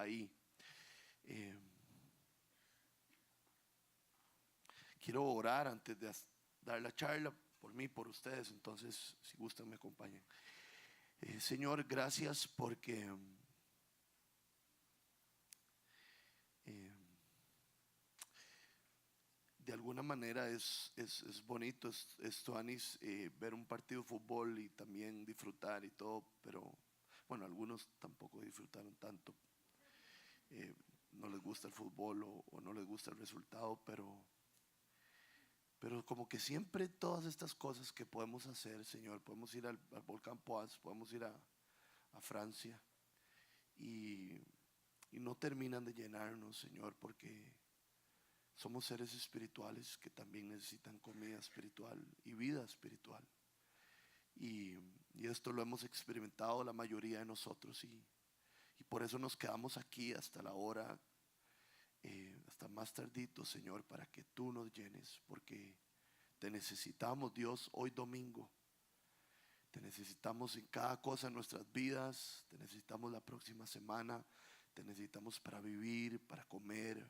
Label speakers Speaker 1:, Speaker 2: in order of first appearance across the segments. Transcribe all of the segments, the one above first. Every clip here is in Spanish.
Speaker 1: ahí. Quiero orar antes de dar la charla por mí, por ustedes. Entonces, si gustan, me acompañen. Señor, gracias porque de alguna manera es bonito esto, Anis, ver un partido de fútbol y también disfrutar y todo, pero bueno, algunos tampoco disfrutaron tanto. No les gusta el fútbol o no les gusta el resultado, pero como que siempre todas estas cosas que podemos hacer, Señor, podemos ir al volcán Poás, podemos ir a Francia y no terminan de llenarnos, Señor, porque somos seres espirituales que también necesitan comida espiritual y vida espiritual. Y esto lo hemos experimentado la mayoría de nosotros y por eso nos quedamos aquí hasta la hora, hasta más tardito, Señor, para que tú nos llenes, porque te necesitamos, Dios, hoy domingo. Te necesitamos en cada cosa en nuestras vidas, te necesitamos la próxima semana, te necesitamos para vivir, para comer,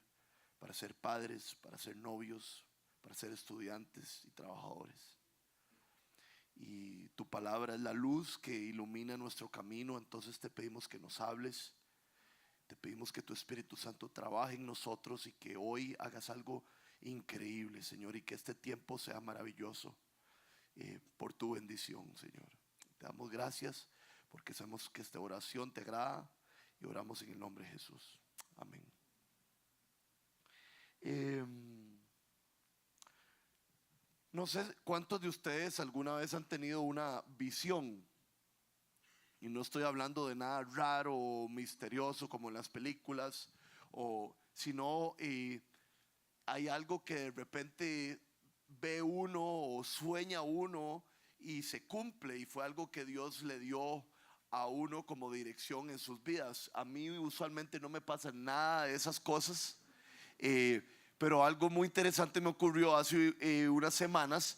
Speaker 1: para ser padres, para ser novios, para ser estudiantes y trabajadores. Y tu palabra es la luz que ilumina nuestro camino. Entonces te pedimos que nos hables, te pedimos que tu Espíritu Santo trabaje en nosotros y que hoy hagas algo increíble, Señor, y que este tiempo sea maravilloso por tu bendición, Señor. Te damos gracias porque sabemos que esta oración te agrada y oramos en el nombre de Jesús. Amén. No sé cuántos de ustedes alguna vez han tenido una visión, y no estoy hablando de nada raro o misterioso como en las películas, sino hay algo que de repente ve uno o sueña uno y se cumple, y fue algo que Dios le dio a uno como dirección en sus vidas. A mí usualmente no me pasa nada de esas cosas, pero algo muy interesante me ocurrió hace unas semanas.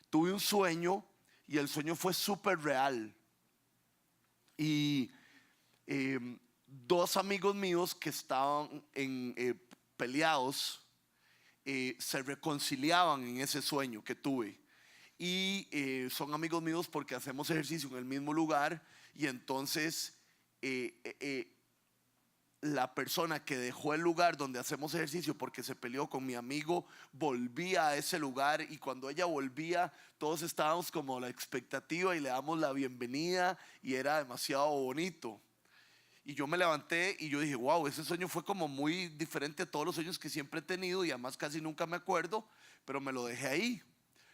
Speaker 1: Tuve un sueño y el sueño fue súper real. Y dos amigos míos que estaban peleados se reconciliaban en ese sueño que tuve. Y son amigos míos porque hacemos ejercicio en el mismo lugar. Y entonces la persona que dejó el lugar donde hacemos ejercicio porque se peleó con mi amigo volvía a ese lugar, y cuando ella volvía todos estábamos como a la expectativa y le damos la bienvenida y era demasiado bonito. Y yo me levanté y yo dije, wow, ese sueño fue como muy diferente a todos los sueños que siempre he tenido, y además casi nunca me acuerdo, pero me lo dejé ahí.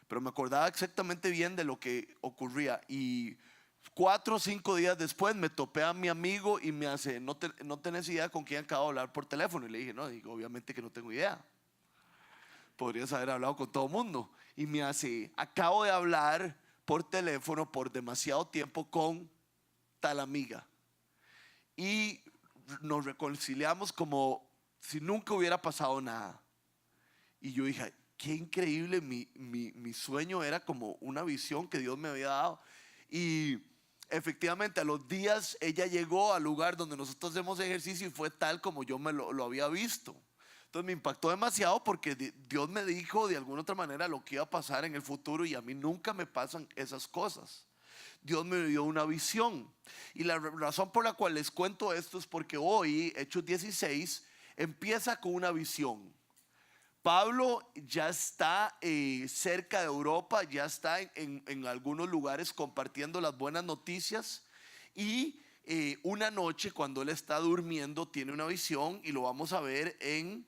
Speaker 1: Pero me acordaba exactamente bien de lo que ocurría. Y 4 o 5 días después me topé a mi amigo y me hace, no tenés idea con quién acabo de hablar por teléfono. Y le dije, no, digo, obviamente que no tengo idea. Podrías haber hablado con todo el mundo. Y me hace, acabo de hablar por teléfono por demasiado tiempo con tal amiga. Y nos reconciliamos como si nunca hubiera pasado nada. Y yo dije, qué increíble, mi sueño era como una visión que Dios me había dado. Y efectivamente a los días ella llegó al lugar donde nosotros hacemos ejercicio y fue tal como yo lo había visto. Entonces me impactó demasiado porque Dios me dijo de alguna otra manera lo que iba a pasar en el futuro, y a mí nunca me pasan esas cosas. Dios me dio una visión, y la razón por la cual les cuento esto es porque hoy, Hechos 16, empieza con una visión. Pablo ya está cerca de Europa, ya está en algunos lugares compartiendo las buenas noticias, y una noche cuando él está durmiendo tiene una visión, y lo vamos a ver en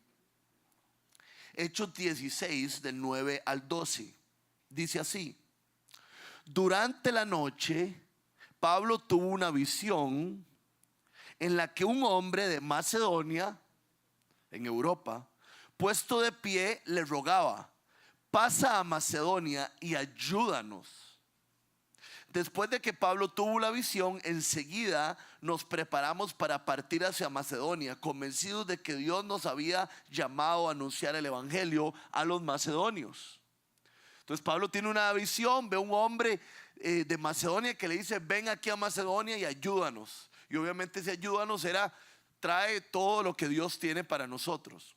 Speaker 1: Hechos 16 del 9 al 12. Dice así: durante la noche Pablo tuvo una visión en la que un hombre de Macedonia, en Europa, puesto de pie, le rogaba: pasa a Macedonia y ayúdanos. Después de que Pablo tuvo la visión, enseguida nos preparamos para partir hacia Macedonia, convencidos de que Dios nos había llamado a anunciar el evangelio a los macedonios. Entonces Pablo tiene una visión, ve a un hombre de Macedonia que le dice: ven aquí a Macedonia y ayúdanos. Y obviamente ese ayúdanos trae todo lo que Dios tiene para nosotros.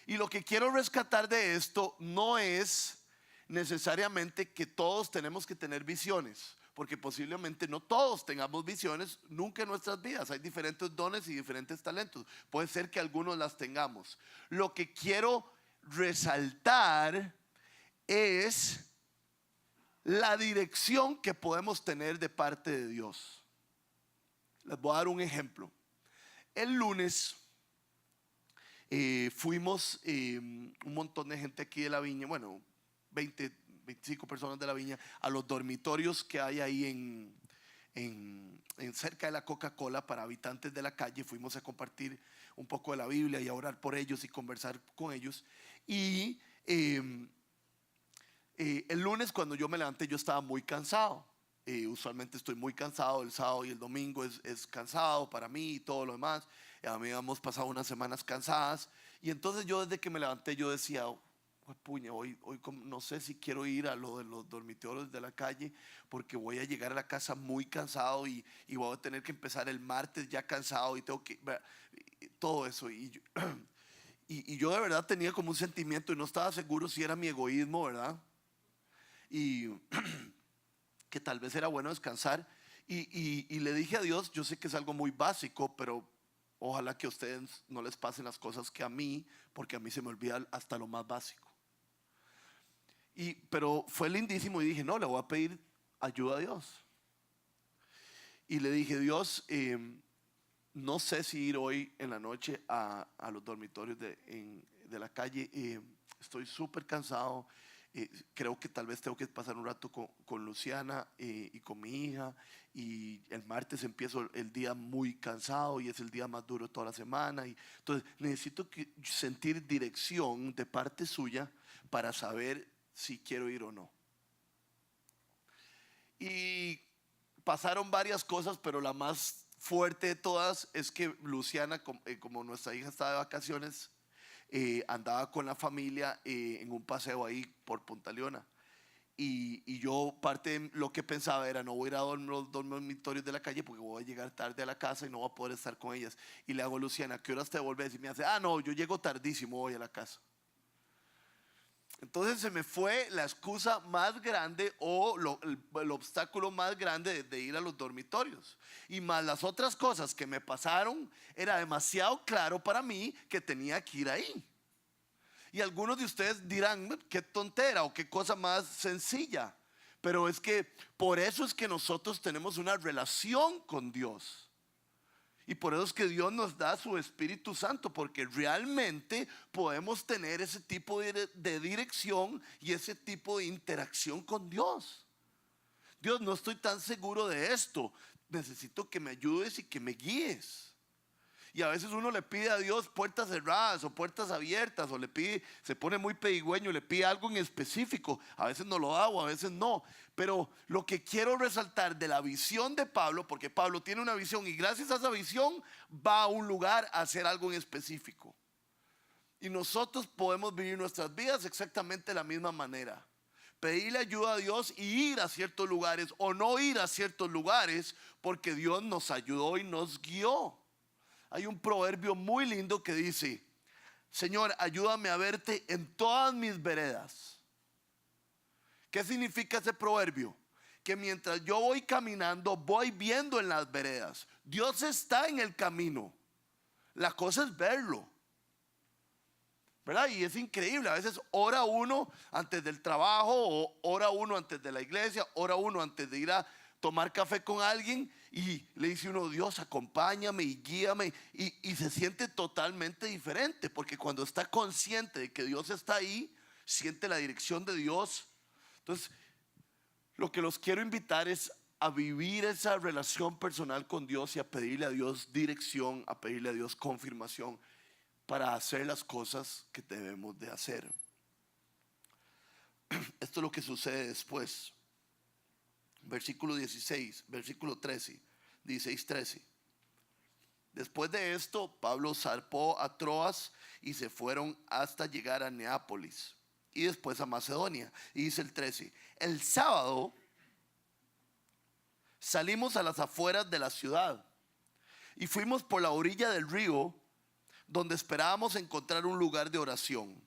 Speaker 1: Y lo que quiero rescatar de esto no es necesariamente que todos tenemos que tener visiones, porque posiblemente no todos tengamos visiones nunca en nuestras vidas. Hay diferentes dones y diferentes talentos. Puede ser que algunos las tengamos. Lo que quiero resaltar es la dirección que podemos tener de parte de Dios. Les voy a dar un ejemplo. El lunes fuimos un montón de gente aquí de la viña, bueno, 25 personas de la viña, a los dormitorios que hay ahí en cerca de la Coca-Cola para habitantes de la calle. Fuimos a compartir un poco de la Biblia y a orar por ellos y conversar con ellos. Y el lunes cuando yo me levanté yo estaba muy cansado. Usualmente estoy muy cansado, el sábado y el domingo es cansado para mí y todo lo demás. A mí hemos pasado unas semanas cansadas. Y entonces yo desde que me levanté yo decía, puña, hoy no sé si quiero ir a lo de los dormitorios de la calle, porque voy a llegar a la casa muy cansado y voy a tener que empezar el martes ya cansado y tengo que todo eso. Y yo de verdad tenía como un sentimiento y no estaba seguro si era mi egoísmo, ¿verdad? Y que tal vez era bueno descansar. Y le dije a Dios, yo sé que es algo muy básico, pero ojalá que a ustedes no les pasen las cosas que a mí, porque a mí se me olvida hasta lo más básico. Pero fue lindísimo y dije, no, le voy a pedir ayuda a Dios. Y le dije, Dios, no sé si ir hoy en la noche a los dormitorios de la calle. Estoy súper cansado. Creo que tal vez tengo que pasar un rato con Luciana y con mi hija. Y el martes empiezo el día muy cansado y es el día más duro de toda la semana. Entonces necesito sentir dirección de parte suya para saber si quiero ir o no. Y pasaron varias cosas, pero la más fuerte de todas es que Luciana, como nuestra hija estaba de vacaciones, andaba con la familia en un paseo ahí por Punta Leona. Y yo parte de lo que pensaba era, no voy a ir a los dormitorios de la calle porque voy a llegar tarde a la casa y no voy a poder estar con ellas. Y le hago a Luciana, ¿qué horas te devuelves? Y me hace, no, yo llego tardísimo, voy a la casa. Entonces se me fue la excusa más grande o el obstáculo más grande de ir a los dormitorios. Y más las otras cosas que me pasaron, era demasiado claro para mí que tenía que ir ahí. Y algunos de ustedes dirán, qué tontera o qué cosa más sencilla. Pero es que por eso es que nosotros tenemos una relación con Dios. Y por eso es que Dios nos da su Espíritu Santo, porque realmente podemos tener ese tipo de dirección y ese tipo de interacción con Dios. Dios, no estoy tan seguro de esto. Necesito que me ayudes y que me guíes. Y a veces uno le pide a Dios puertas cerradas o puertas abiertas, o le pide, se pone muy pedigüeño, le pide algo en específico. A veces no lo da o a veces no. Pero lo que quiero resaltar de la visión de Pablo, porque Pablo tiene una visión y gracias a esa visión va a un lugar a hacer algo en específico. Y nosotros podemos vivir nuestras vidas exactamente de la misma manera. Pedirle ayuda a Dios y ir a ciertos lugares o no ir a ciertos lugares porque Dios nos ayudó y nos guió. Hay un proverbio muy lindo que dice, Señor, ayúdame a verte en todas mis veredas. ¿Qué significa ese proverbio? Que mientras yo voy caminando, voy viendo en las veredas. Dios está en el camino. La cosa es verlo, ¿verdad? Y es increíble. A veces ora uno antes del trabajo, o ora uno antes de la iglesia, ora uno antes de ir a tomar café con alguien y le dice uno, Dios, acompáñame y guíame, y se siente totalmente diferente, porque cuando está consciente de que Dios está ahí, siente la dirección de Dios. Entonces, lo que los quiero invitar es a vivir esa relación personal con Dios y a pedirle a Dios dirección, a pedirle a Dios confirmación para hacer las cosas que debemos de hacer. Esto es lo que sucede después. Versículo 16, versículo 13, 16, 13. Después de esto, Pablo zarpó a Troas y se fueron hasta llegar a Neápolis y después a Macedonia. Y dice el 13, el sábado salimos a las afueras de la ciudad y fuimos por la orilla del río donde esperábamos encontrar un lugar de oración.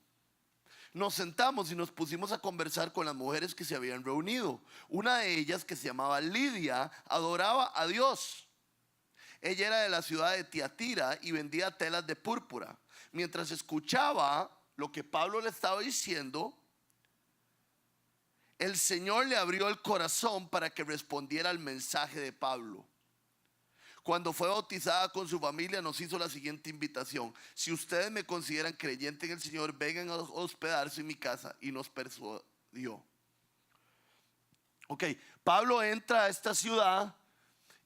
Speaker 1: Nos sentamos y nos pusimos a conversar con las mujeres que se habían reunido. Una de ellas, que se llamaba Lidia, adoraba a Dios. Ella era de la ciudad de Tiatira y vendía telas de púrpura. Mientras escuchaba lo que Pablo le estaba diciendo, el Señor le abrió el corazón para que respondiera al mensaje de Pablo. Cuando fue bautizada con su familia, nos hizo la siguiente invitación: si ustedes me consideran creyente en el Señor, vengan a hospedarse en mi casa. Y nos persuadió. Ok, Pablo entra a esta ciudad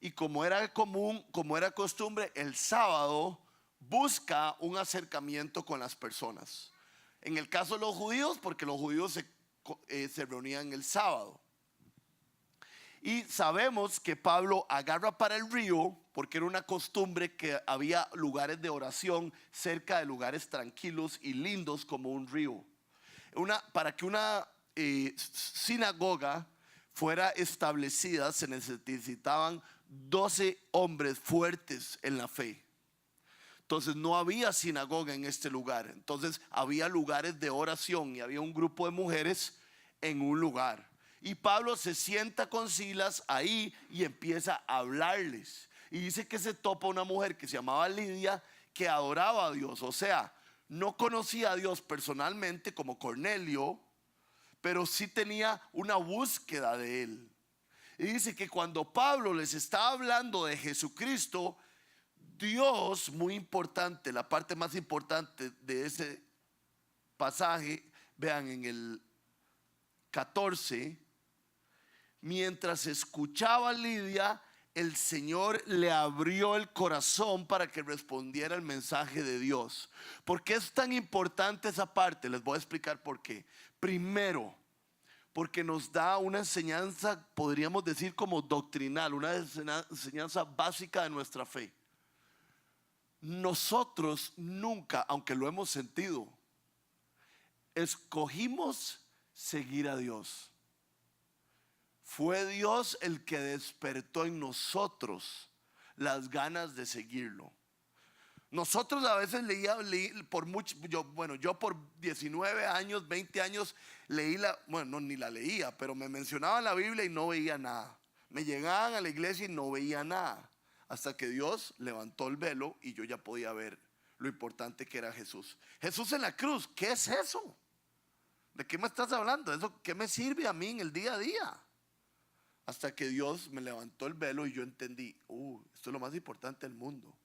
Speaker 1: y, como era común, como era costumbre, el sábado busca un acercamiento con las personas. En el caso de los judíos, porque los judíos se reunían el sábado. Y sabemos que Pablo agarra para el río porque era una costumbre que había lugares de oración cerca de lugares tranquilos y lindos como un río. Para que una sinagoga fuera establecida se necesitaban 12 hombres fuertes en la fe. Entonces no había sinagoga en este lugar. Entonces había lugares de oración y había un grupo de mujeres en un lugar. Y Pablo se sienta con Silas ahí y empieza a hablarles. Y dice que se topa una mujer que se llamaba Lidia, que adoraba a Dios. O sea, no conocía a Dios personalmente como Cornelio, pero sí tenía una búsqueda de él. Y dice que cuando Pablo les estaba hablando de Jesucristo, Dios, muy importante, la parte más importante de ese pasaje, vean en el 14, mientras escuchaba a Lidia, el Señor le abrió el corazón para que respondiera el mensaje de Dios. ¿Por qué es tan importante esa parte? Les voy a explicar por qué. Primero, porque nos da una enseñanza, podríamos decir como doctrinal, una enseñanza básica de nuestra fe. Nosotros nunca, aunque lo hemos sentido, escogimos seguir a Dios. Fue Dios el que despertó en nosotros las ganas de seguirlo. Nosotros a veces leí por mucho, yo por 19 años, 20 años leí ni la leía, pero me mencionaban la Biblia y no veía nada. Me llegaban a la iglesia y no veía nada. Hasta que Dios levantó el velo y yo ya podía ver lo importante que era Jesús. Jesús en la cruz, ¿qué es eso? ¿De qué me estás hablando? ¿Eso qué me sirve a mí en el día a día? Hasta que Dios me levantó el velo y yo entendí, esto es lo más importante del mundo.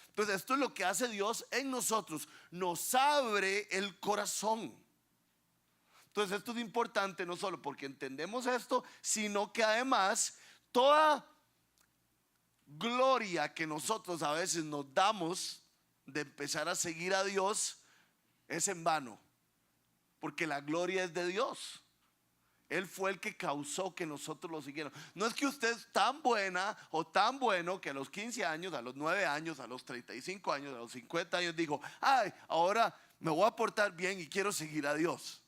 Speaker 1: Entonces esto es lo que hace Dios en nosotros, nos abre el corazón. Entonces esto es importante no solo porque entendemos esto, sino que además toda gloria que nosotros a veces nos damos de empezar a seguir a Dios es en vano, porque la gloria es de Dios. Él fue el que causó que nosotros lo siguiéramos. No es que usted es tan buena o tan bueno que a los 15 años, a los 9 años, a los 35 años, a los 50 años dijo, ahora me voy a portar bien y quiero seguir a Dios.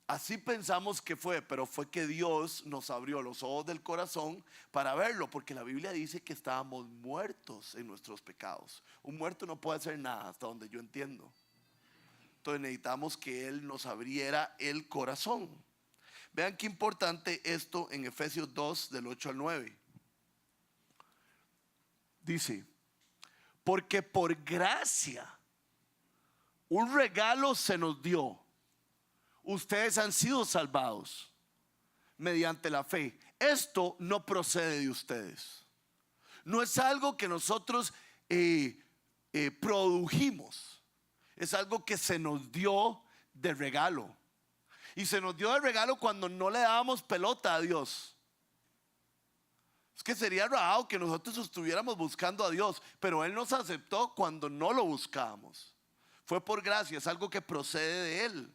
Speaker 1: Así pensamos que fue, pero fue que Dios nos abrió los ojos del corazón para verlo, porque la Biblia dice que estábamos muertos en nuestros pecados. Un muerto no puede hacer nada, hasta donde yo entiendo. Entonces necesitamos que Él nos abriera el corazón. Vean qué importante esto en Efesios 2 del 8 al 9. Dice, porque por gracia un regalo se nos dio. Ustedes han sido salvados mediante la fe. Esto no procede de ustedes. No es algo que nosotros produjimos. Es algo que se nos dio de regalo. Y se nos dio de regalo cuando no le dábamos pelota a Dios. Es que sería raro que nosotros estuviéramos buscando a Dios, pero Él nos aceptó cuando no lo buscábamos. Fue por gracia, es algo que procede de Él.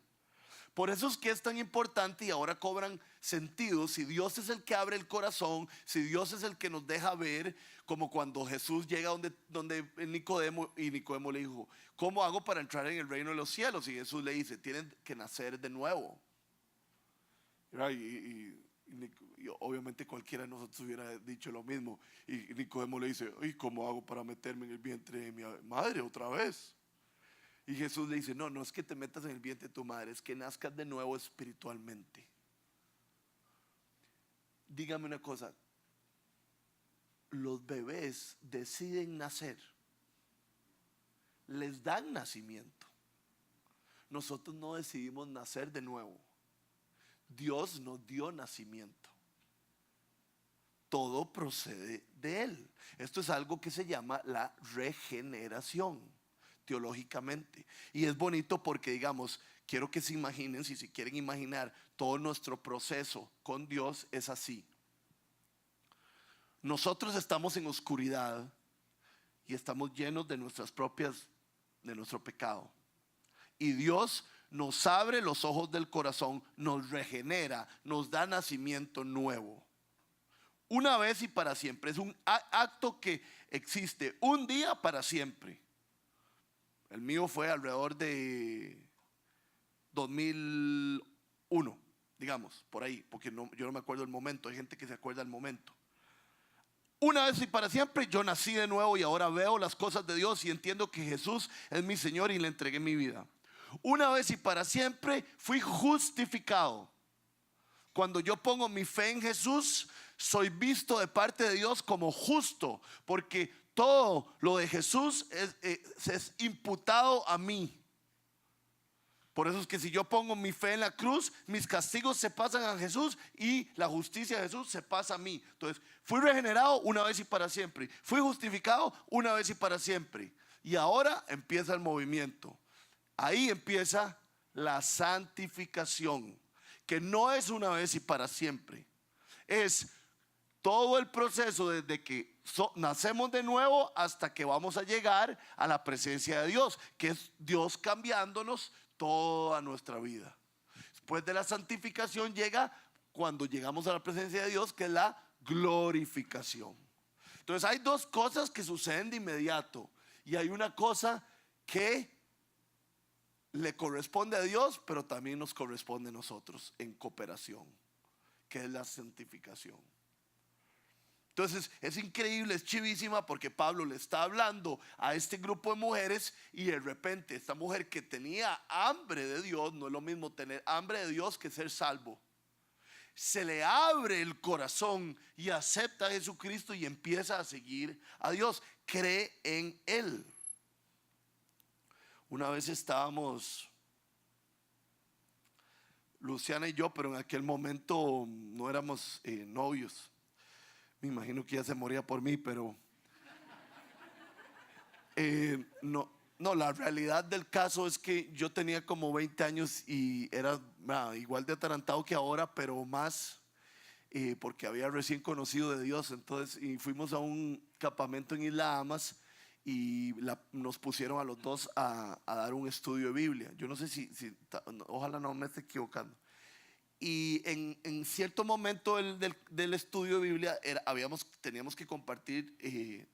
Speaker 1: Por eso es que es tan importante y ahora cobran sentido. Si Dios es el que abre el corazón, si Dios es el que nos deja ver, como cuando Jesús llega donde Nicodemo, y Nicodemo le dijo, ¿cómo hago para entrar en el reino de los cielos? Y Jesús le dice, tienen que nacer de nuevo. Y Y obviamente cualquiera de nosotros hubiera dicho lo mismo. Y Nicodemo le dice, ¿y cómo hago para meterme en el vientre de mi madre otra vez? Y Jesús le dice, no, no es que te metas en el vientre de tu madre, es que nazcas de nuevo espiritualmente. Dígame una cosa, los bebés deciden nacer, les dan nacimiento. Nosotros no decidimos nacer de nuevo. Dios nos dio nacimiento. Todo procede de Él. Esto es algo que se llama la regeneración, teológicamente. Y es bonito porque, digamos, quiero que se imaginen, si se quieren imaginar, todo nuestro proceso con Dios es así. Nosotros estamos en oscuridad y estamos llenos de de nuestro pecado. Y Dios nos abre los ojos del corazón, nos regenera, nos da nacimiento nuevo. Una vez y para siempre. Es un acto que existe un día para siempre. El mío fue alrededor de 2001, digamos, por ahí, porque yo no me acuerdo el momento. Hay gente que se acuerda el momento. Una vez y para siempre yo nací de nuevo y ahora veo las cosas de Dios y entiendo que Jesús es mi Señor y le entregué mi vida. Una vez y para siempre fui justificado. Cuando yo pongo mi fe en Jesús, soy visto de parte de Dios como justo, porque todo lo de Jesús es imputado a mí. Por eso es que si yo pongo mi fe en la cruz, mis castigos se pasan a Jesús y la justicia de Jesús se pasa a mí. Entonces, fui regenerado una vez y para siempre. Fui justificado una vez y para siempre. Y ahora empieza el movimiento. Ahí empieza la santificación, que no es una vez y para siempre. Es todo el proceso desde que nacemos de nuevo hasta que vamos a llegar a la presencia de Dios, que es Dios cambiándonos toda nuestra vida. Después de la santificación llega cuando llegamos a la presencia de Dios, que es la glorificación. Entonces hay dos cosas que suceden de inmediato y hay una cosa que le corresponde a Dios, pero también nos corresponde a nosotros en cooperación, que es la santificación. Entonces es increíble, es chivísima, porque Pablo le está hablando a este grupo de mujeres y de repente esta mujer que tenía hambre de Dios, no es lo mismo tener hambre de Dios que ser salvo, se le abre el corazón y acepta a Jesucristo y empieza a seguir a Dios, cree en Él. Una vez estábamos Luciana y yo, pero en aquel momento no éramos novios. Me imagino que ella se moría por mí, pero no, la realidad del caso es que yo tenía como 20 años y era igual de atarantado que ahora, pero más porque había recién conocido de Dios. Entonces, y fuimos a un campamento en Isla Amas y nos pusieron a los dos a dar un estudio de Biblia. Yo no sé ojalá no me esté equivocando. Y en cierto momento del estudio de Biblia teníamos que compartir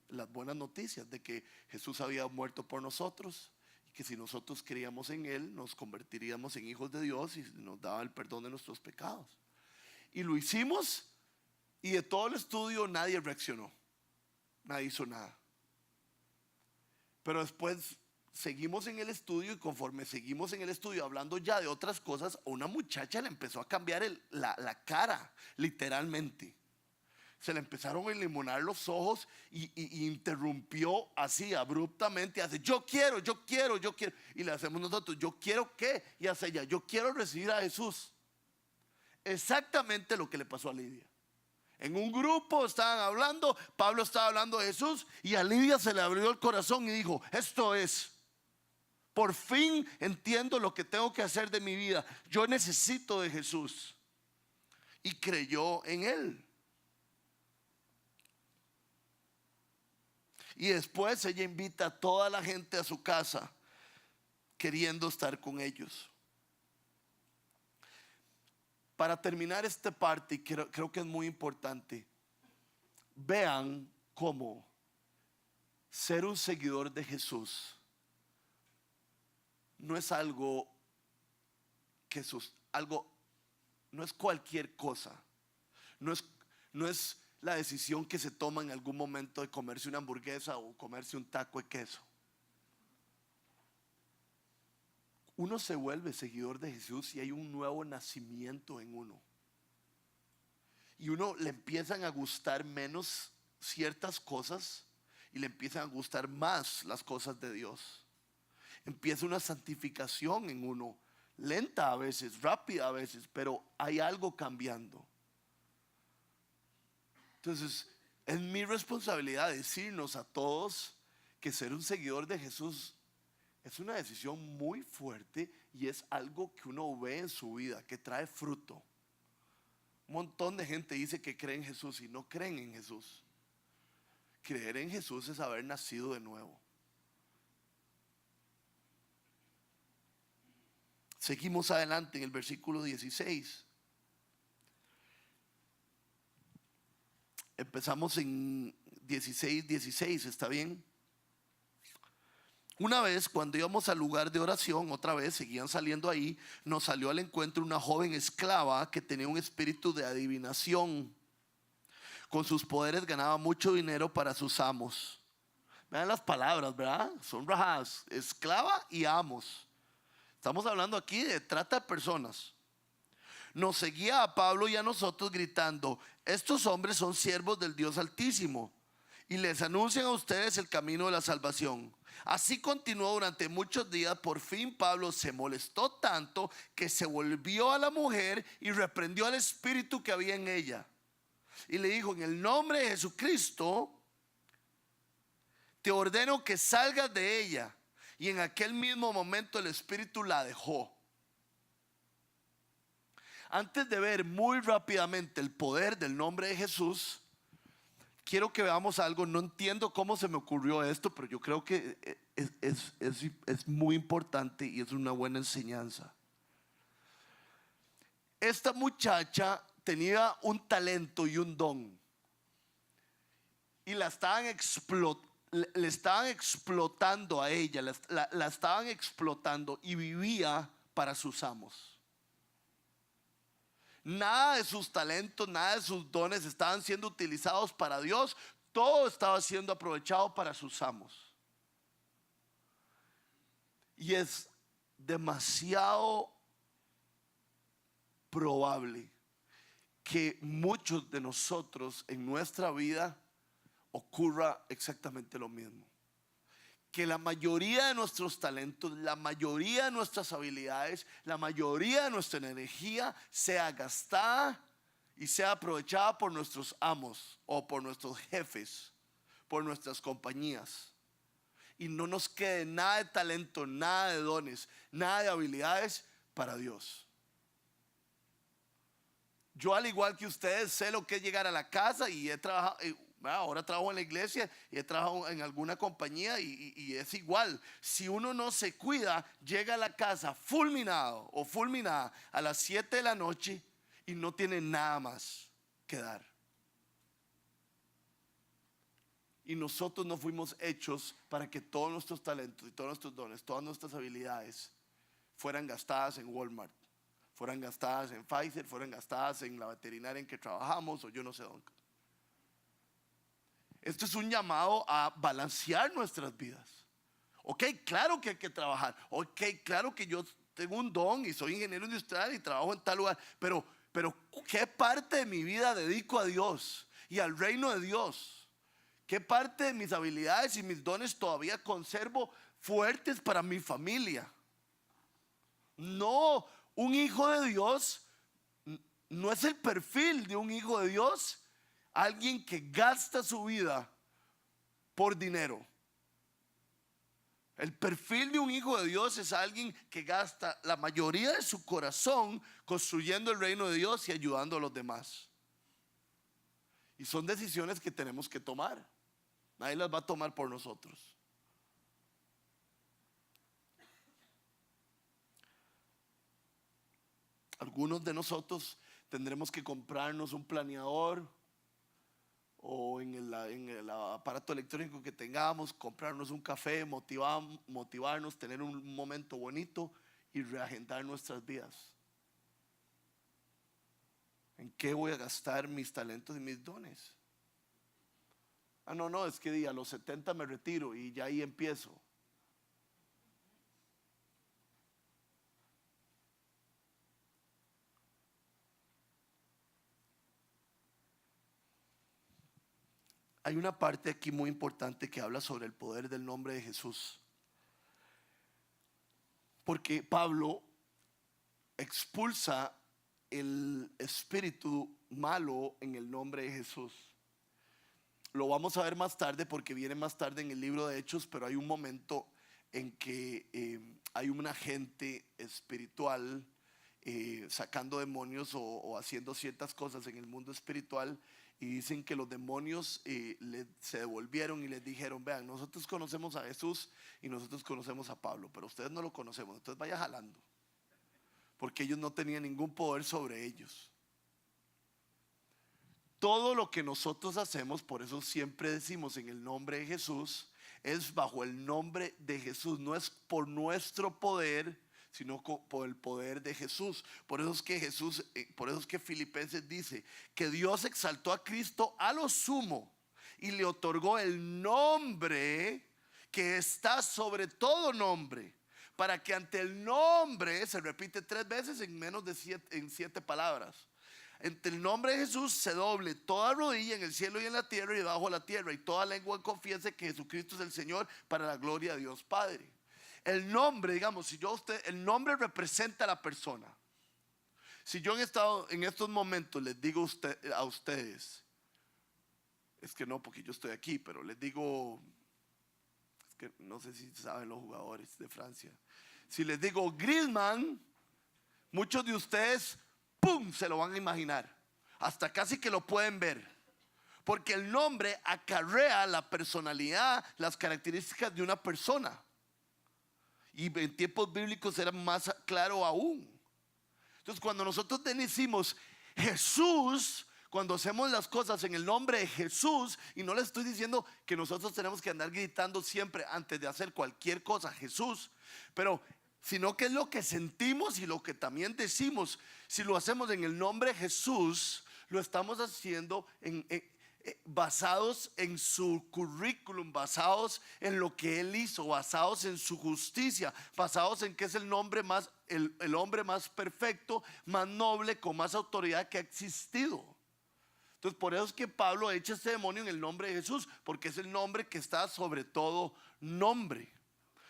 Speaker 1: las buenas noticias de que Jesús había muerto por nosotros y que si nosotros creíamos en Él nos convertiríamos en hijos de Dios y nos daba el perdón de nuestros pecados. Y lo hicimos y de todo el estudio nadie reaccionó, nadie hizo nada. Pero después seguimos en el estudio y conforme seguimos en el estudio hablando ya de otras cosas, a una muchacha le empezó a cambiar la cara, literalmente. Se le empezaron a iluminar los ojos y interrumpió así abruptamente, hace yo quiero. Y le hacemos nosotros, ¿yo quiero qué? Y hace ella, yo quiero recibir a Jesús. Exactamente lo que le pasó a Lidia. En un grupo estaban hablando, Pablo estaba hablando de Jesús y a Lidia se le abrió el corazón y dijo, esto es. Por fin entiendo lo que tengo que hacer de mi vida. Yo necesito de Jesús. Y creyó en Él. Y después ella invita a toda la gente a su casa, queriendo estar con ellos. Para terminar esta parte, y creo que es muy importante, vean cómo ser un seguidor de Jesús no es no es cualquier cosa. No es, no es la decisión que se toma en algún momento de comerse una hamburguesa o comerse un taco de queso. Uno se vuelve seguidor de Jesús y hay un nuevo nacimiento en uno. Y uno le empiezan a gustar menos ciertas cosas y le empiezan a gustar más las cosas de Dios. Empieza una santificación en uno, lenta a veces, rápida a veces, pero hay algo cambiando. Entonces, es mi responsabilidad decirnos a todos que ser un seguidor de Jesús es una decisión muy fuerte y es algo que uno ve en su vida, que trae fruto. Un montón de gente dice que cree en Jesús y no creen en Jesús. Creer en Jesús es haber nacido de nuevo. Seguimos adelante en el versículo 16. Empezamos en 16, ¿está bien? Una vez cuando íbamos al lugar de oración, otra vez seguían saliendo ahí, nos salió al encuentro una joven esclava que tenía un espíritu de adivinación. Con sus poderes ganaba mucho dinero para sus amos. Vean las palabras, ¿verdad? Son rajadas, esclava y amos. Estamos hablando aquí de trata de personas. Nos seguía a Pablo y a nosotros gritando: estos hombres son siervos del Dios Altísimo y les anuncian a ustedes el camino de la salvación. Así continuó durante muchos días. Por fin Pablo se molestó tanto que se volvió a la mujer y reprendió al espíritu que había en ella. Y le dijo: en el nombre de Jesucristo te ordeno que salgas de ella. Y en aquel mismo momento el espíritu la dejó. Antes de ver muy rápidamente el poder del nombre de Jesús, quiero que veamos algo. No entiendo cómo se me ocurrió esto, pero yo creo que es muy importante y es una buena enseñanza. Esta muchacha tenía un talento y un don y la estaban le estaban explotando a ella, la estaban explotando y vivía para sus amos. Nada de sus talentos, nada de sus dones estaban siendo utilizados para Dios. Todo estaba siendo aprovechado para sus amos. Y es demasiado probable que muchos de nosotros en nuestra vida ocurra exactamente lo mismo. Que la mayoría de nuestros talentos, la mayoría de nuestras habilidades, la mayoría de nuestra energía sea gastada y sea aprovechada por nuestros amos o por nuestros jefes, por nuestras compañías. Y no nos quede nada de talento, nada de dones, nada de habilidades para Dios. Yo, al igual que ustedes, sé lo que es llegar a la casa y he trabajado. Ahora trabajo en la iglesia y he trabajado en alguna compañía y es igual. Si uno no se cuida, llega a la casa fulminado o fulminada a las 7 de la noche y no tiene nada más que dar. Y nosotros no fuimos hechos para que todos nuestros talentos y todos nuestros dones, todas nuestras habilidades fueran gastadas en Walmart, fueran gastadas en Pfizer, fueran gastadas en la veterinaria en que trabajamos o yo no sé dónde. Esto es un llamado a balancear nuestras vidas. Ok, claro que hay que trabajar. Ok, claro que yo tengo un don y soy ingeniero industrial y trabajo en tal lugar. Pero ¿qué parte de mi vida dedico a Dios y al reino de Dios? ¿Qué parte de mis habilidades y mis dones todavía conservo fuertes para mi familia? No, un hijo de Dios no es el perfil de un hijo de Dios. Alguien que gasta su vida por dinero. El perfil de un hijo de Dios es alguien que gasta la mayoría de su corazón construyendo el reino de Dios y ayudando a los demás. Y son decisiones que tenemos que tomar. Nadie las va a tomar por nosotros. Algunos de nosotros tendremos que comprarnos un planeador o en el aparato electrónico que tengamos, comprarnos un café, motivarnos, tener un momento bonito y reagendar nuestras vidas. ¿En qué voy a gastar mis talentos y mis dones? No, es que a los 70 me retiro y ya ahí empiezo. Hay una parte aquí muy importante que habla sobre el poder del nombre de Jesús. Porque Pablo expulsa el espíritu malo en el nombre de Jesús. Lo vamos a ver más tarde porque viene más tarde en el libro de Hechos, pero hay un momento en que hay un agente espiritual sacando demonios o haciendo ciertas cosas en el mundo espiritual, y dicen que los demonios se devolvieron y les dijeron: vean, nosotros conocemos a Jesús y nosotros conocemos a Pablo, pero ustedes no lo conocemos, entonces vaya jalando, porque ellos no tenían ningún poder sobre ellos. Todo lo que nosotros hacemos, por eso siempre decimos en el nombre de Jesús, es bajo el nombre de Jesús. No es por nuestro poder, sino por el poder de Jesús. Por eso es que por eso es que Filipenses dice que Dios exaltó a Cristo a lo sumo y le otorgó el nombre que está sobre todo nombre, para que ante el nombre, se repite 3 veces en menos de 7 palabras, ante el nombre de Jesús se doble toda rodilla en el cielo y en la tierra y debajo de la tierra, y toda lengua confiese que Jesucristo es el Señor, para la gloria de Dios Padre. El nombre, digamos, el nombre representa a la persona. Si yo en estos momentos les digo a ustedes, es que no, porque yo estoy aquí, pero les digo, es que no sé si saben los jugadores de Francia. Si les digo Griezmann, muchos de ustedes ¡pum!, se lo van a imaginar, hasta casi que lo pueden ver, porque el nombre acarrea la personalidad, las características de una persona. Y en tiempos bíblicos era más claro aún. Entonces, cuando nosotros decimos Jesús, cuando hacemos las cosas en el nombre de Jesús, y no le estoy diciendo que nosotros tenemos que andar gritando siempre antes de hacer cualquier cosa Jesús, pero sino que es lo que sentimos y lo que también decimos. Si lo hacemos en el nombre de Jesús, lo estamos haciendo basados en su currículum, basados en lo que Él hizo, basados en su justicia, basados en que es el hombre más perfecto, más noble, con más autoridad que ha existido. Entonces, por eso es que Pablo echa este demonio en el nombre de Jesús, porque es el nombre que está sobre todo nombre.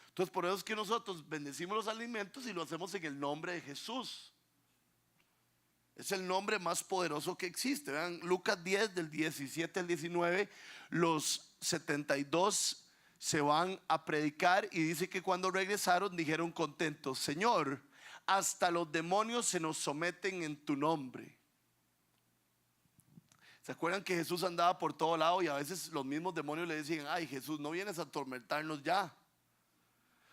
Speaker 1: Entonces, por eso es que nosotros bendecimos los alimentos y lo hacemos en el nombre de Jesús. Es el nombre más poderoso que existe. Vean Lucas 10 del 17 al 19. Los 72 se van a predicar y dice que cuando regresaron dijeron contentos: Señor, hasta los demonios se nos someten en tu nombre. ¿Se acuerdan que Jesús andaba por todo lado y a veces los mismos demonios le decían: ay, Jesús, no vienes a atormentarnos ya?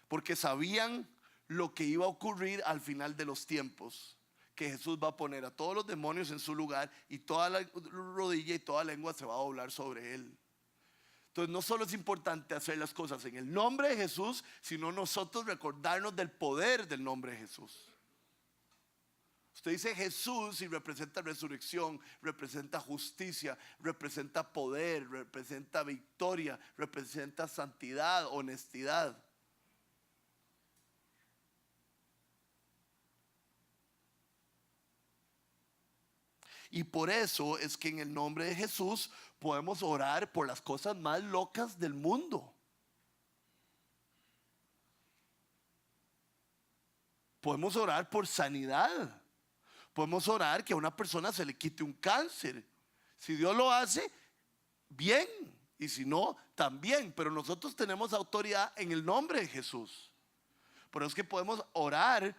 Speaker 1: Porque sabían lo que iba a ocurrir al final de los tiempos, que Jesús va a poner a todos los demonios en su lugar y toda la rodilla y toda lengua se va a doblar sobre él. Entonces, no solo es importante hacer las cosas en el nombre de Jesús, sino nosotros recordarnos del poder del nombre de Jesús. Usted dice Jesús y representa resurrección, representa justicia, representa poder, representa victoria, representa santidad, honestidad. Y por eso es que en el nombre de Jesús podemos orar por las cosas más locas del mundo. Podemos orar por sanidad. Podemos orar que a una persona se le quite un cáncer. Si Dios lo hace, bien. Y si no, también. Pero nosotros tenemos autoridad en el nombre de Jesús. Por eso es que podemos orar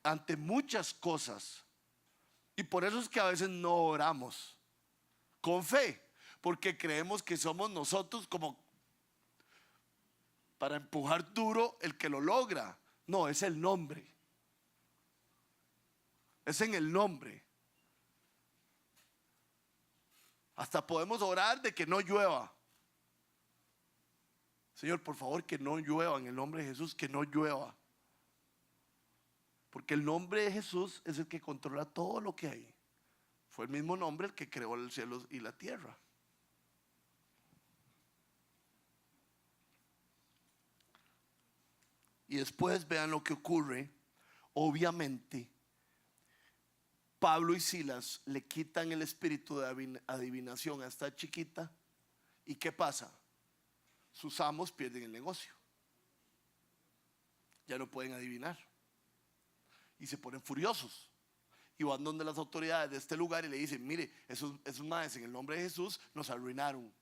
Speaker 1: ante muchas cosas. Y por eso es que a veces no oramos con fe, porque creemos que somos nosotros como para empujar duro el que lo logra. No, es el nombre. Es en el nombre. Hasta podemos orar de que no llueva. Señor, por favor, que no llueva, en el nombre de Jesús, que no llueva. Porque el nombre de Jesús es el que controla todo lo que hay. Fue el mismo nombre el que creó el cielo y la tierra. Y después vean lo que ocurre. Obviamente, Pablo y Silas le quitan el espíritu de adivinación a esta chiquita. ¿Y qué pasa? Sus amos pierden el negocio. Ya no pueden adivinar. Y se ponen furiosos. Y van donde las autoridades de este lugar y le dicen: mire, esos maes en el nombre de Jesús nos arruinaron.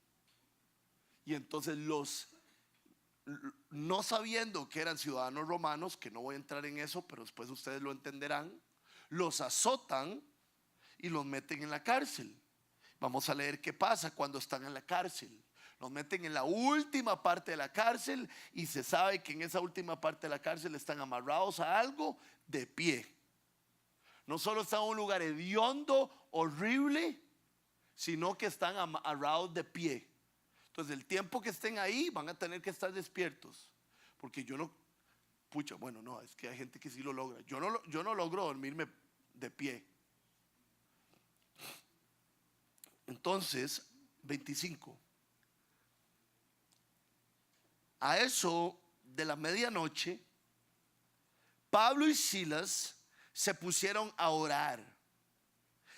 Speaker 1: Y entonces no sabiendo que eran ciudadanos romanos, que no voy a entrar en eso, pero después ustedes lo entenderán, los azotan y los meten en la cárcel. Vamos a leer qué pasa cuando están en la cárcel. Los meten en la última parte de la cárcel y se sabe que en esa última parte de la cárcel están amarrados a algo de pie. No solo están en un lugar hediondo, horrible, sino que están amarrados de pie. Entonces el tiempo que estén ahí van a tener que estar despiertos. Porque yo no, bueno, no, es que hay gente que sí lo logra. Yo no logro dormirme de pie. Entonces, 25. A eso de la medianoche, Pablo y Silas se pusieron a orar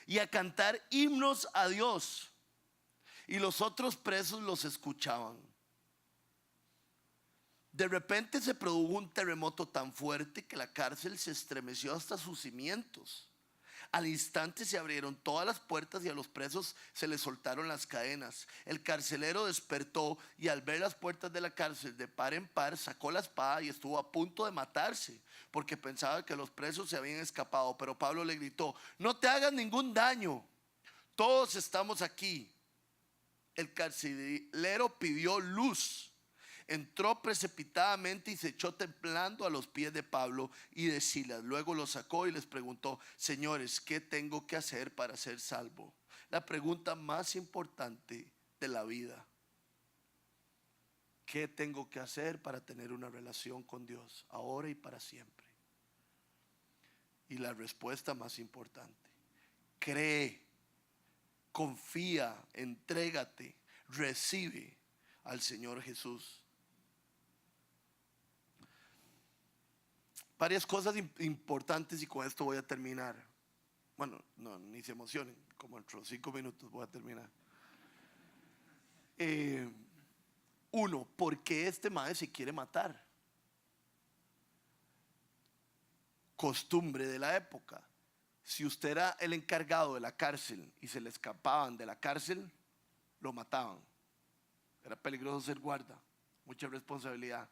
Speaker 1: y a cantar himnos a Dios, y los otros presos los escuchaban. De repente se produjo un terremoto tan fuerte que la cárcel se estremeció hasta sus cimientos. Al instante se abrieron todas las puertas y a los presos se les soltaron las cadenas. El carcelero despertó y al ver las puertas de la cárcel de par en par sacó la espada y estuvo a punto de matarse porque pensaba que los presos se habían escapado. Pero Pablo le gritó: no te hagas ningún daño, todos estamos aquí. El carcelero pidió luz. Entró precipitadamente y se echó temblando a los pies de Pablo y de Silas. Luego los sacó y les preguntó: señores, ¿qué tengo que hacer para ser salvo? La pregunta más importante de la vida. ¿Qué tengo que hacer para tener una relación con Dios ahora y para siempre? Y la respuesta más importante: cree, confía, entrégate, recibe al Señor Jesús. Varias cosas importantes y con esto voy a terminar. Bueno, no, ni se emocionen, como entre 5 minutos voy a terminar. Uno, ¿por qué este maestro se quiere matar? Costumbre de la época. Si usted era el encargado de la cárcel y se le escapaban de la cárcel, lo mataban. Era peligroso ser guarda, mucha responsabilidad.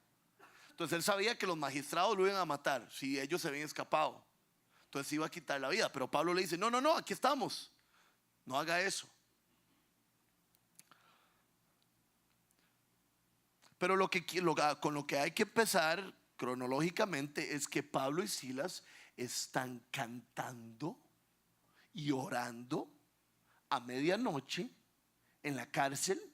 Speaker 1: Entonces él sabía que los magistrados lo iban a matar si ellos se habían escapado. Entonces iba a quitar la vida. Pero Pablo le dice: no, aquí estamos. No haga eso. Pero con lo que hay que empezar cronológicamente es que Pablo y Silas están cantando y orando a medianoche en la cárcel,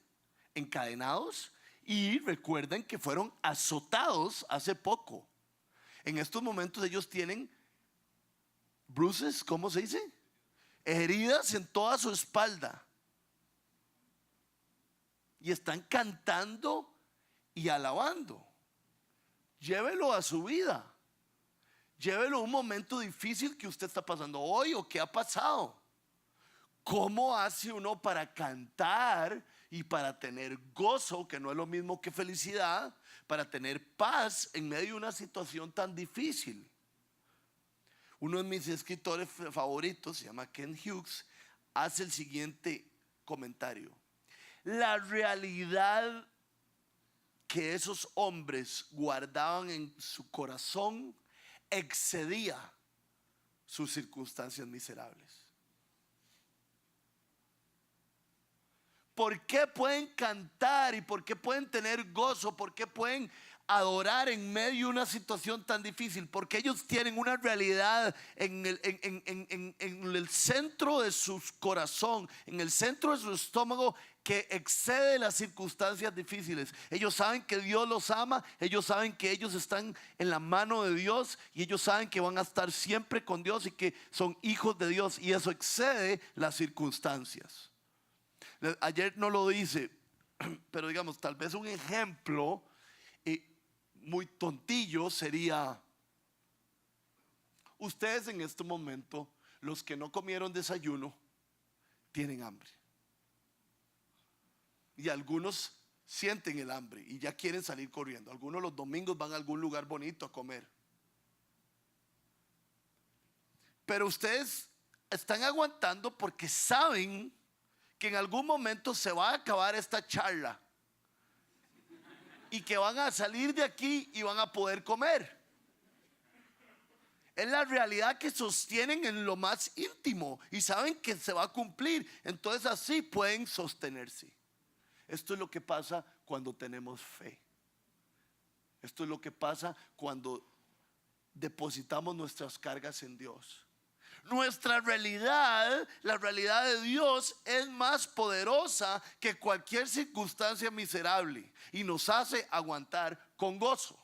Speaker 1: encadenados. Y recuerden que fueron azotados hace poco. En estos momentos ellos tienen bruises, ¿cómo se dice? Heridas en toda su espalda. Y están cantando y alabando. Llévelo a su vida. Llévelo a un momento difícil que usted está pasando hoy o que ha pasado. ¿Cómo hace uno para cantar y para tener gozo, que no es lo mismo que felicidad, para tener paz en medio de una situación tan difícil? Uno de mis escritores favoritos, se llama Ken Hughes, hace el siguiente comentario: la realidad que esos hombres guardaban en su corazón excedía sus circunstancias miserables. ¿Por qué pueden cantar y por qué pueden tener gozo? ¿Por qué pueden adorar en medio de una situación tan difícil, porque ellos tienen una realidad en el centro de su corazón, en el centro de su estómago, que excede las circunstancias difíciles. Ellos saben que Dios los ama, ellos saben que ellos están en la mano de Dios, y ellos saben que van a estar siempre con Dios y que son hijos de Dios, y eso excede las circunstancias. Ayer no lo dice, pero digamos, tal vez un ejemplo muy tontillo sería: ustedes en este momento, los que no comieron desayuno, tienen hambre, y algunos sienten el hambre y ya quieren salir corriendo. Algunos los domingos van a algún lugar bonito a comer, pero ustedes están aguantando porque saben que en algún momento se va a acabar esta charla y que van a salir de aquí y van a poder comer. Es la realidad que sostienen en lo más íntimo y saben que se va a cumplir. Entonces así pueden sostenerse. Esto es lo que pasa cuando tenemos fe. Esto es lo que pasa cuando depositamos nuestras cargas en Dios. Nuestra realidad, la realidad de Dios, es más poderosa que cualquier circunstancia miserable y nos hace aguantar con gozo.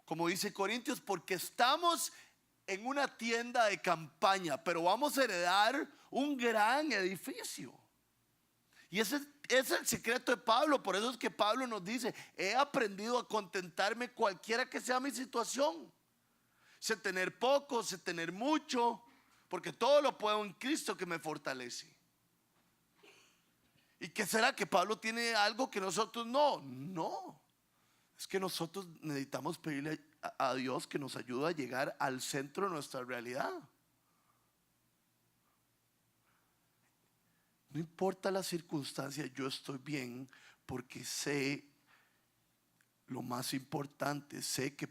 Speaker 1: Como dice Corintios, porque estamos en una tienda de campaña, pero vamos a heredar un gran edificio. Y ese es el secreto de Pablo. Por eso es que Pablo nos dice: he aprendido a contentarme cualquiera que sea mi situación. Sé tener poco, sé tener mucho, porque todo lo puedo en Cristo que me fortalece. ¿Y qué será? ¿Que Pablo tiene algo que nosotros no? No, es que nosotros necesitamos pedirle a Dios que nos ayude a llegar al centro de nuestra realidad. No importa la circunstancia, yo estoy bien porque sé lo más importante, sé que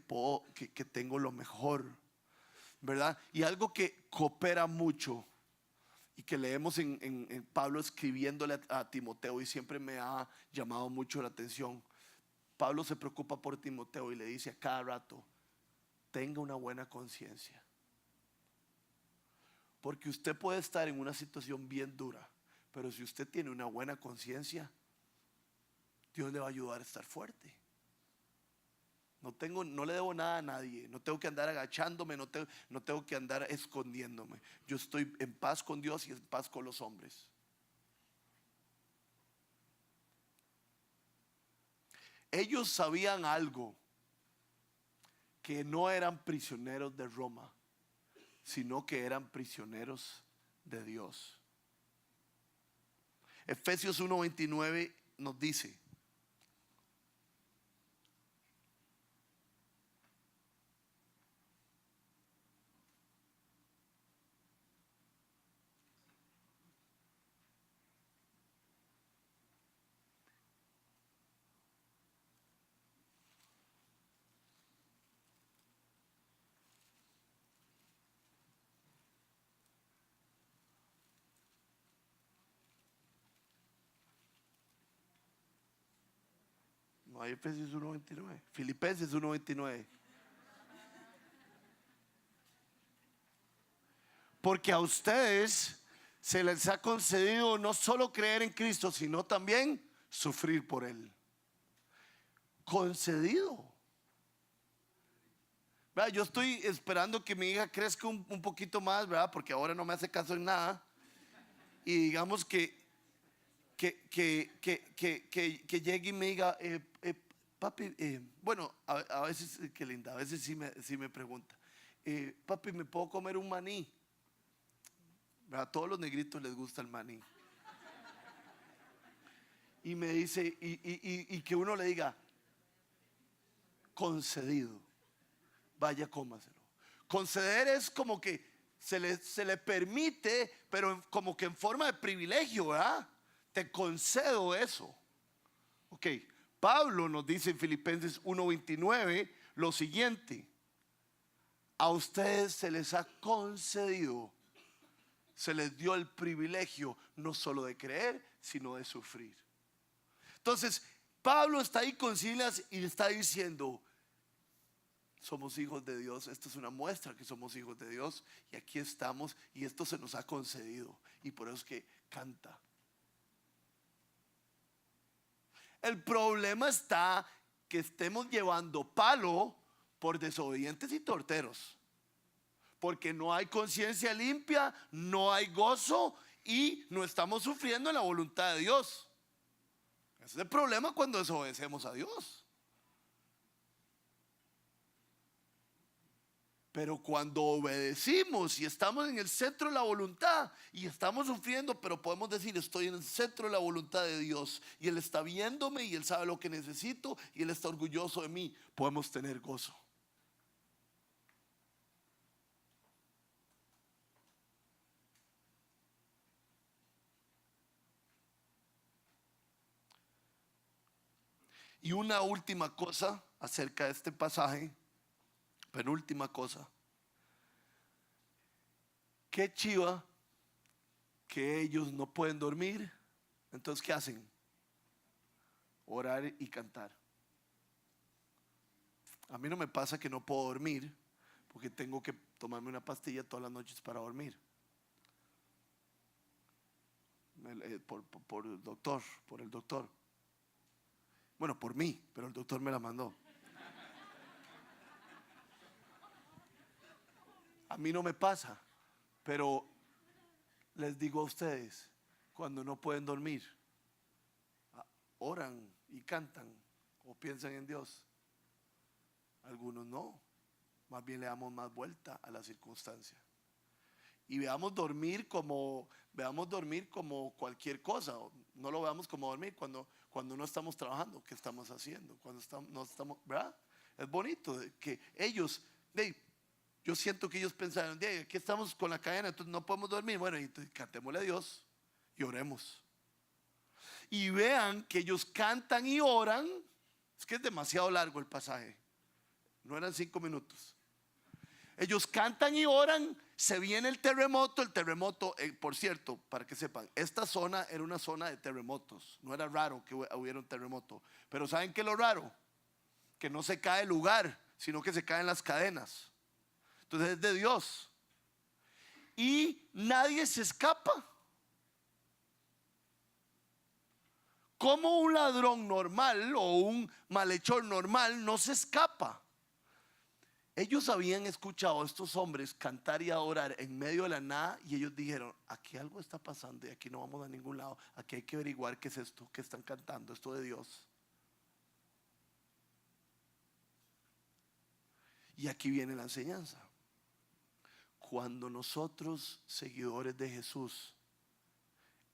Speaker 1: tengo lo mejor, ¿verdad? Y algo que coopera mucho y que leemos en Pablo escribiéndole a Timoteo, y siempre me ha llamado mucho la atención. Pablo se preocupa por Timoteo y le dice a cada rato: tenga una buena conciencia, porque usted puede estar en una situación bien dura, pero si usted tiene una buena conciencia, Dios le va a ayudar a estar fuerte. No le debo nada a nadie, no tengo que andar agachándome, no tengo que andar escondiéndome. Yo estoy en paz con Dios y en paz con los hombres. Ellos sabían algo: que no eran prisioneros de Roma, sino que eran prisioneros de Dios. Efesios 1:29 nos dice: no hay Efesios 1:29, Filipenses 1:29. Porque a ustedes se les ha concedido no solo creer en Cristo, sino también sufrir por Él. Concedido. ¿Verdad? Yo estoy esperando que mi hija crezca un poquito más, ¿verdad? Porque ahora no me hace caso en nada. Y digamos que llegue y me diga: papi, bueno, a veces, qué linda, a veces sí me pregunta: papi, ¿me puedo comer un maní? A todos los negritos les gusta el maní. Y me dice, y que uno le diga: concedido, vaya, cómaselo. Conceder es como que se le permite, pero como que en forma de privilegio, ¿verdad? Te concedo eso. Ok, Pablo nos dice en Filipenses 1:29 lo siguiente: a ustedes se les ha concedido, se les dio el privilegio no solo de creer, sino de sufrir. Entonces, Pablo está ahí con Silas y está diciendo: somos hijos de Dios. Esto es una muestra que somos hijos de Dios y aquí estamos y esto se nos ha concedido, y por eso es que canta. El problema está que estemos llevando palo por desobedientes y torteros, porque no hay conciencia limpia, no hay gozo y no estamos sufriendo en la voluntad de Dios. Ese es el problema cuando desobedecemos a Dios. Pero cuando obedecimos y estamos en el centro de la voluntad y estamos sufriendo, pero podemos decir: estoy en el centro de la voluntad de Dios y Él está viéndome y Él sabe lo que necesito y Él está orgulloso de mí, podemos tener gozo. Y una última cosa acerca de este pasaje, penúltima cosa. Qué chiva que ellos no pueden dormir. Entonces, ¿qué hacen? Orar y cantar. A mí no me pasa que no puedo dormir, porque tengo que tomarme una pastilla todas las noches para dormir. Por el doctor, por el doctor. Bueno, por mí, pero el doctor me la mandó. A mí no me pasa, pero les digo a ustedes, cuando no pueden dormir, oran y cantan o piensan en Dios. Algunos no, más bien le damos más vuelta a la circunstancia y veamos dormir como cualquier cosa. No lo veamos como dormir cuando no estamos trabajando. ¿Qué estamos haciendo? No estamos, ¿verdad? Es bonito que ellos, yo siento que ellos pensaron: aquí estamos con la cadena, entonces no podemos dormir. Bueno, entonces cantémosle a Dios y oremos. Y vean que ellos cantan y oran. Es que es demasiado largo el pasaje, no eran 5 minutos. Ellos cantan y oran, se viene el terremoto. Por cierto, para que sepan, esta zona era una zona de terremotos. No era raro que hubiera un terremoto. Pero ¿saben qué es lo raro? Que no se cae el lugar, sino que se caen las cadenas. Entonces es de Dios. Y nadie se escapa. Como un ladrón normal o un malhechor normal no se escapa. Ellos habían escuchado a estos hombres cantar y adorar en medio de la nada, y ellos dijeron: aquí algo está pasando y aquí no vamos a ningún lado. Aquí hay que averiguar qué es esto que están cantando, esto de Dios. Y aquí viene la enseñanza. Cuando nosotros, seguidores de Jesús,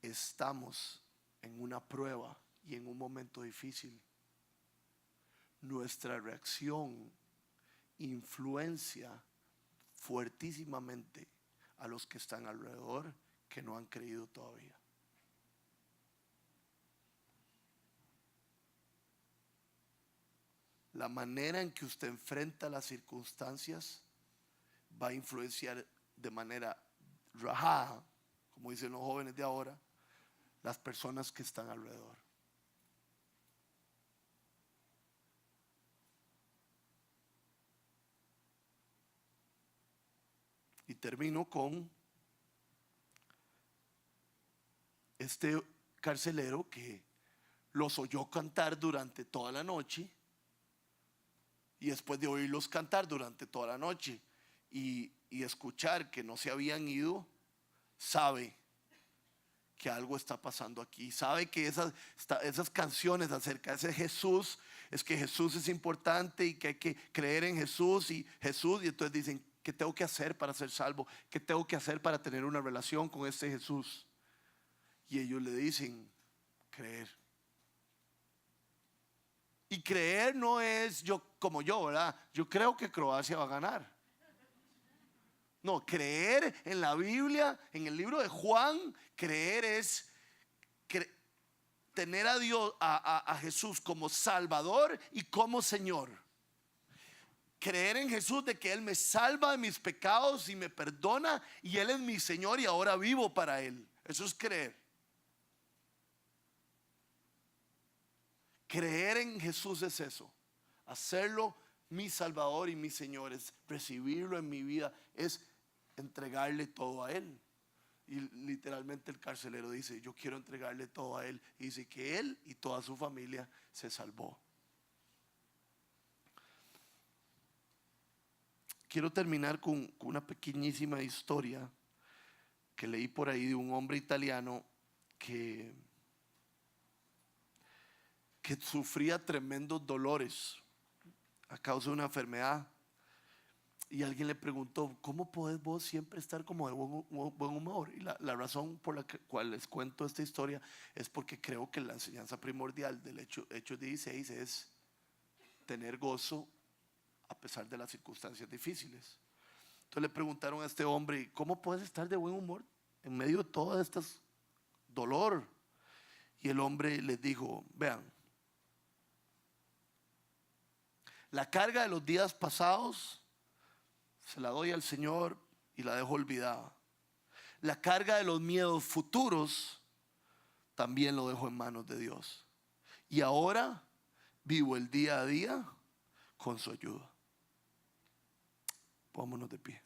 Speaker 1: estamos en una prueba y en un momento difícil, nuestra reacción influencia fuertísimamente a los que están alrededor, que no han creído todavía. La manera en que usted enfrenta las circunstancias va a influenciar de manera rajada, como dicen los jóvenes de ahora, las personas que están alrededor. Y termino con este carcelero que los oyó cantar durante toda la noche, y después de oírlos cantar durante toda la noche y escuchar que no se habían ido, sabe que algo está pasando aquí. Sabe que esas canciones acerca de ese Jesús, es que Jesús es importante y que hay que creer en Jesús y entonces dicen: ¿qué tengo que hacer para ser salvo? ¿Qué tengo que hacer para tener una relación con este Jesús? Y ellos le dicen: creer. Y creer no es como yo, ¿verdad? Yo creo que Croacia va a ganar. No, creer en la Biblia, en el libro de Juan, creer es tener a Dios, a Jesús como Salvador y como Señor. Creer en Jesús de que Él me salva de mis pecados y me perdona, y Él es mi Señor y ahora vivo para Él. Eso es creer. Creer en Jesús es eso. Hacerlo mi Salvador y mi Señor, es recibirlo en mi vida, es entregarle todo a Él. Y literalmente el carcelero dice: yo quiero entregarle todo a Él. Y dice que él y toda su familia se salvó. Quiero terminar con una pequeñísima historia que leí por ahí de un hombre italiano que sufría tremendos dolores a causa de una enfermedad. Y alguien le preguntó: ¿cómo podés vos siempre estar como de buen humor? Y la razón por la cual les cuento esta historia es porque creo que la enseñanza primordial del Hechos 16 es tener gozo a pesar de las circunstancias difíciles. Entonces le preguntaron a este hombre: ¿cómo puedes estar de buen humor en medio de todo este dolor? Y el hombre les dijo: vean, la carga de los días pasados se la doy al Señor y la dejo olvidada. La carga de los miedos futuros también lo dejo en manos de Dios. Y ahora vivo el día a día con su ayuda. Pongámonos de pie.